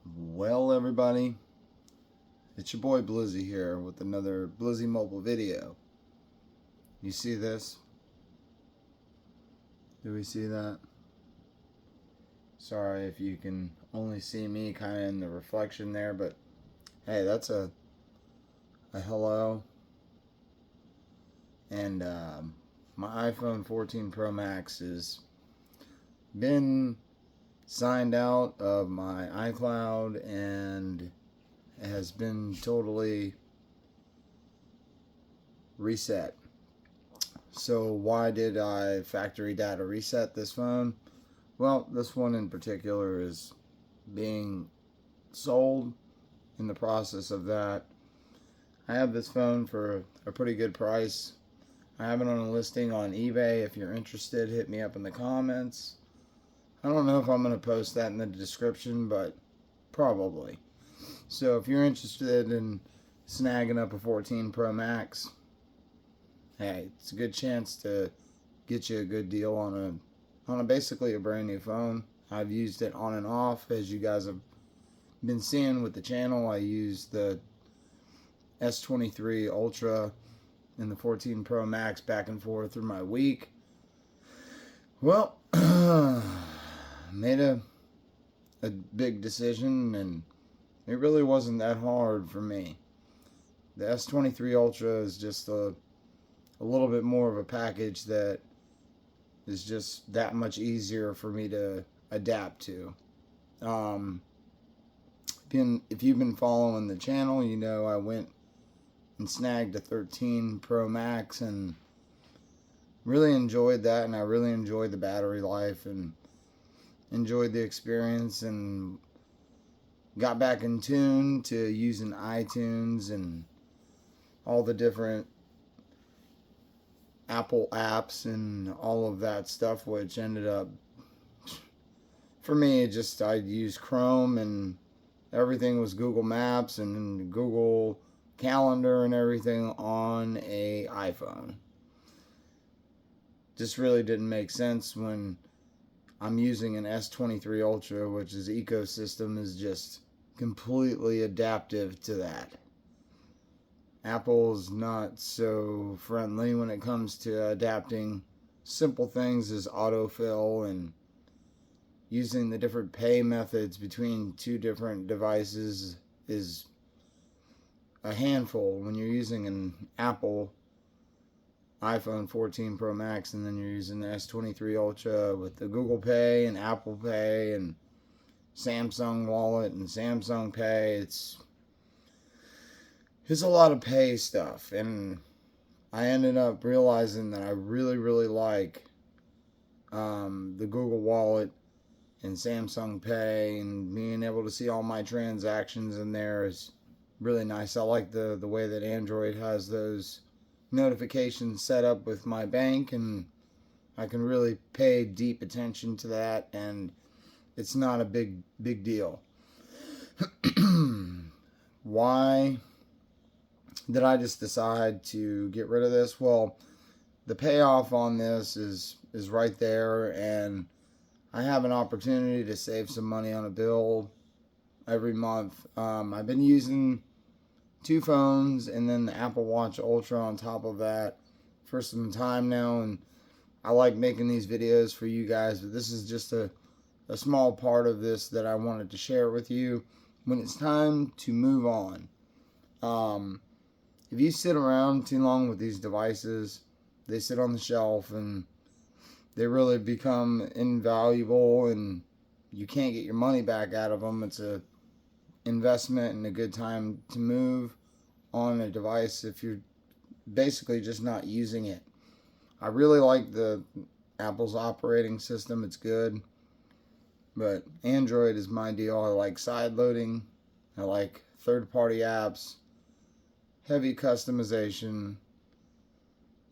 Well, everybody, it's your boy Blizzy here with another Blizzy Mobile video. You see this? Do we see that? Sorry if you can only see me kind of in the reflection there, but hey, that's a hello. And my iPhone 14 Pro Max has been signed out of my iCloud and has been totally reset. So why did I factory data reset this phone? Well, this one in particular is being sold. In the process of that, I have this phone for a pretty good price. I have it on a listing on eBay. If you're interested, hit me up in the comments. I don't know if I'm going to post that in the description, but probably. So if you're interested in snagging up a 14 Pro Max, hey, it's a good chance to get you a good deal on a basically a brand new phone. I've used it on and off, as you guys have been seeing with the channel. I used the S23 Ultra and the 14 Pro Max back and forth through my week. Well, made a big decision, and it really wasn't that hard for me. The S23 Ultra is just a little bit more of a package that is just that much easier for me to adapt to. If you've been following the channel, you know I went and snagged a 13 Pro Max and really enjoyed that, and I really enjoyed the battery life and enjoyed the experience, and got back in tune to using iTunes and all the different Apple apps and all of that stuff, which ended up, for me, I used Chrome, and everything was Google Maps and Google Calendar and everything on a iPhone. Just really didn't make sense when I'm using an S23 Ultra, which is ecosystem is just completely adaptive to that. Apple's not so friendly when it comes to adapting simple things as autofill, and using the different pay methods between two different devices is a handful when you're using an Apple iPhone 14 Pro Max, and then you're using the S23 Ultra with the Google Pay and Apple Pay and Samsung Wallet and Samsung Pay. It's a lot of pay stuff, and I ended up realizing that I really like the Google Wallet and Samsung Pay, and being able to see all my transactions in there is really nice. I like the way that Android has those notifications set up with my bank, and I can really pay deep attention to that, and it's not a big deal. Why did I just decide to get rid of this? Well, the payoff on this is right there, and I have an opportunity to save some money on a bill every month. I've been using two phones and then the Apple Watch Ultra on top of that for some time now, and I like making these videos for you guys, but this is just a small part of this that I wanted to share with you when it's time to move on. If you sit around too long with these devices, they sit on the shelf and they really become invaluable, and you can't get your money back out of them. It's a investment and a good time to move on a device if you're basically just not using it. I really like the Apple's operating system. It's good, but Android is my deal. I like side loading. I like third-party apps, heavy customization,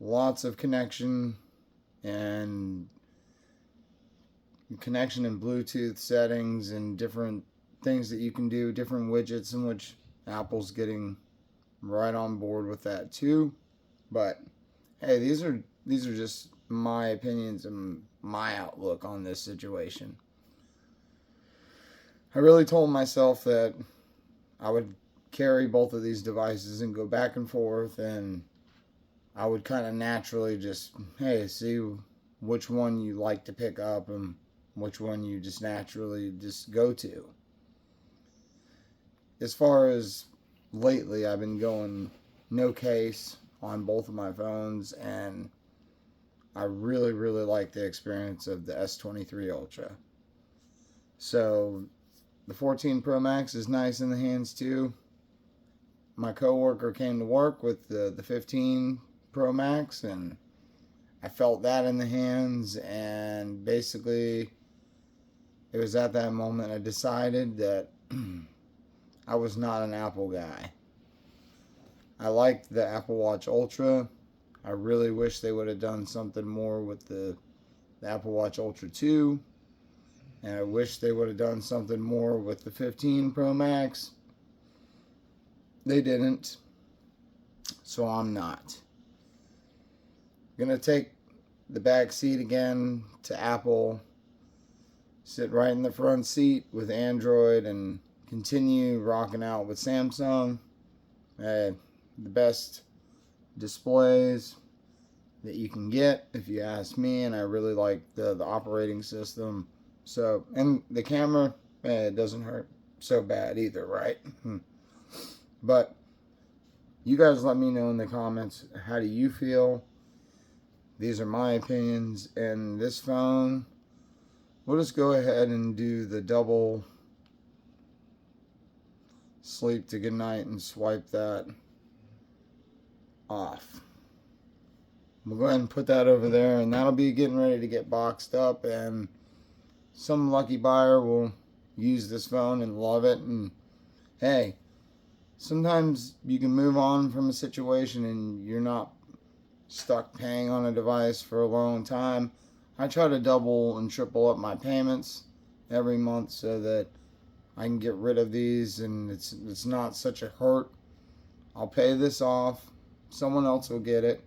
lots of connection and Bluetooth settings, and different things that you can do, different widgets, in which Apple's getting right on board with that too. But hey, these are just my opinions and my outlook on this situation. I really told myself that I would carry both of these devices and go back and forth, and I would kind of naturally just, hey, see which one you like to pick up and which one you just naturally just go to. As far as lately, I've been going no case on both of my phones, and I really, really like the experience of the S23 Ultra. So the 14 Pro Max is nice in the hands too. My coworker came to work with the 15 Pro Max, and I felt that in the hands, and basically it was at that moment I decided that I was not an Apple guy. I liked the Apple Watch Ultra. I really wish they would have done something more with the Apple Watch Ultra 2. And I wish they would have done something more with the 15 Pro Max. They didn't. So I'm not. Gonna take the back seat again to Apple. Sit right in the front seat with Android and continue rocking out with Samsung. The best displays that you can get, if you ask me, and I really like the operating system. So, and the camera, it doesn't hurt so bad either, right? But you guys let me know in the comments, how do you feel? These are my opinions, and this phone, we'll just go ahead and do the double sleep to good night and swipe that off. We'll go ahead and put that over there, and that'll be getting ready to get boxed up, and some lucky buyer will use this phone and love it. And hey, sometimes you can move on from a situation and you're not stuck paying on a device for a long time. I try to double and triple up my payments every month so that I can get rid of these, and it's not such a hurt. I'll pay this off, someone else will get it,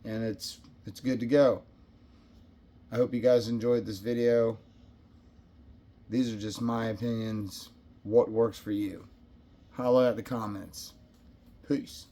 and it's good to go. I hope you guys enjoyed this video. These are just my opinions. What works for you? Holla at the comments. Peace.